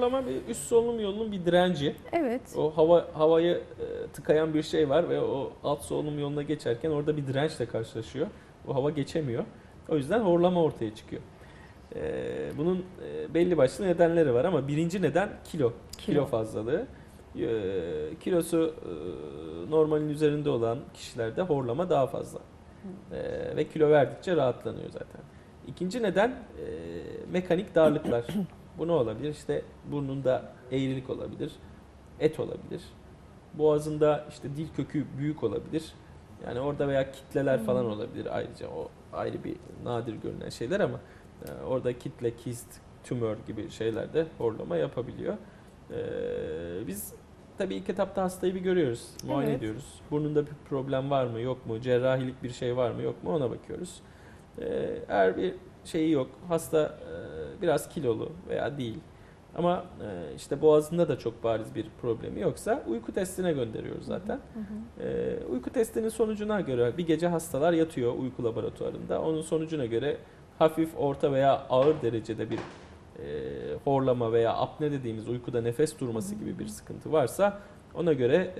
horlama bir üst solunum yolunun bir direnci. Evet. O havayı tıkayan bir şey var ve o alt solunum yoluna geçerken orada bir dirençle karşılaşıyor. O hava geçemiyor. O yüzden horlama ortaya çıkıyor. Bunun belli başlı nedenleri var ama birinci neden kilo. Kilo fazlalığı. Kilosu normalin üzerinde olan kişilerde horlama daha fazla. Ve kilo verdikçe rahatlanıyor zaten. İkinci neden mekanik darlıklar. Bu ne olabilir? İşte burnunda eğrilik olabilir, et olabilir. Boğazında işte dil kökü büyük olabilir. Yani orada veya kitleler falan olabilir ayrıca. O ayrı bir nadir görünen şeyler ama orada kitle, kist, tümör gibi şeyler de horlama yapabiliyor. Biz tabii ilk etapta hastayı bir görüyoruz, muayene ediyoruz. Burnunda bir problem var mı, yok mu, cerrahilik bir şey var mı, yok mu ona bakıyoruz. Eğer bir şeyi yok, hasta biraz kilolu veya değil ama işte boğazında da çok bariz bir problemi yoksa uyku testine gönderiyoruz zaten. Uyku testinin sonucuna göre bir gece hastalar yatıyor uyku laboratuvarında. Onun sonucuna göre hafif, orta veya ağır derecede bir horlama veya apne dediğimiz uykuda nefes durması gibi bir sıkıntı varsa ona göre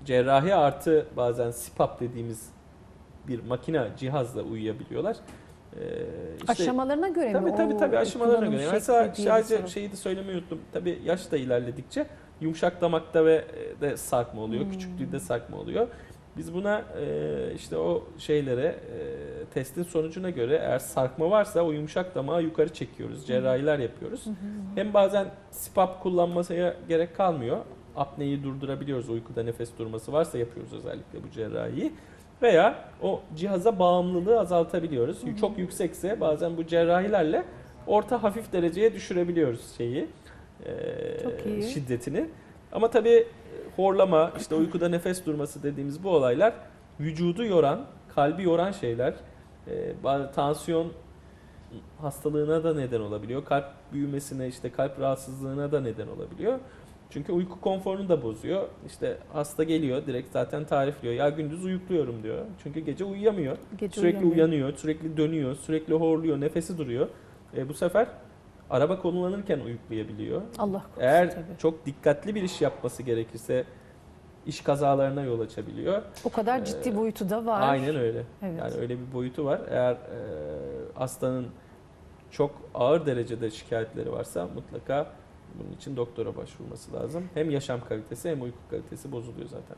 cerrahi artı bazen CPAP dediğimiz bir makine cihazla uyuyabiliyorlar. Aşamalarına göre mi? Tabii aşamalarına göre. Mesela sadece soru. şeyi de söylemeyi unuttum. Tabii yaş da ilerledikçe yumuşak damakta ve de sarkma oluyor. Küçüklüğünde sarkma oluyor. Biz buna işte o şeylere testin sonucuna göre eğer sarkma varsa o yumuşak damağı yukarı çekiyoruz. Cerrahiler yapıyoruz. Hem bazen CPAP kullanmasına gerek kalmıyor. Apneyi durdurabiliyoruz. Uykuda nefes durması varsa yapıyoruz özellikle bu cerrahiyi. Veya o cihaza bağımlılığı azaltabiliyoruz. Çok yüksekse bazen bu cerrahilerle orta hafif dereceye düşürebiliyoruz şiddetini. Ama tabii horlama, işte uykuda nefes durması dediğimiz bu olaylar vücudu yoran, kalbi yoran şeyler. Tansiyon hastalığına da neden olabiliyor. Kalp büyümesine, işte kalp rahatsızlığına da neden olabiliyor. Çünkü uyku konforunu da bozuyor. İşte hasta geliyor direkt zaten tarifliyor. Ya gündüz uyukluyorum diyor. Çünkü gece uyuyamıyor. Sürekli uyanıyor, sürekli dönüyor, sürekli horluyor, nefesi duruyor. Bu sefer araba kullanırken uyuklayabiliyor. Allah korusun Eğer tabii. çok dikkatli bir iş yapması gerekirse iş kazalarına yol açabiliyor. O kadar ciddi boyutu da var. Aynen öyle. Evet. Yani öyle bir boyutu var. Eğer hastanın çok ağır derecede şikayetleri varsa mutlaka bunun için doktora başvurması lazım. Hem yaşam kalitesi hem uyku kalitesi bozuluyor zaten.